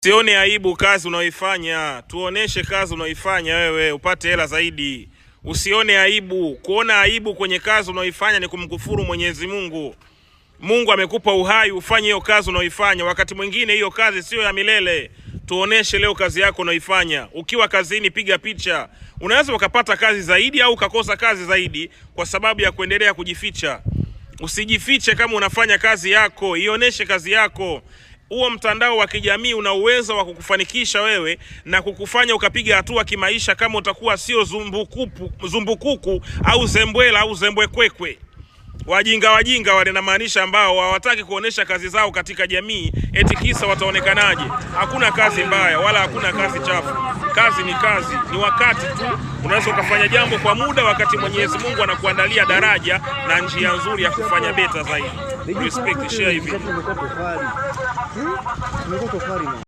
Usione aibu kazi unaoifanya, tuoneshe kazi unaoifanya wewe upate hela zaidi. Usione aibu, kuona aibu kwenye kazi unaoifanya ni kumkufuru Mwenyezi Mungu. Mungu amekupa uhai ufanye hiyo kazi unaoifanya. Wakati mwingine hiyo kazi sio ya milele. Tuoneshe leo kazi yako unaoifanya. Ukiwa kazini piga picha. Unaweza ukapata kazi zaidi au ukakosa kazi zaidi kwa sababu ya kuendelea kujificha. Usijifiche kama unafanya kazi yako, ioneshe kazi yako. Huo mtandao wa kijamii una uwezo wa kukufanikisha wewe na kukufanya ukapiga hatua kimaisha kama utakuwa sio zumbukuku au zembwela au zembwekwekwe. Wajinga wale na maanisha ambao hawataki kuonesha kazi zao katika jamii eti kisa wataonekanaje. Hakuna kazi mbaya wala hakuna kazi chafu. Kazi ni kazi, ni wakati tu unaweza ukafanya jambo kwa muda wakati Mwenyezi Mungu anakuandalia daraja na njia nzuri ya kufanya beta zaidi. Respect, share hivi.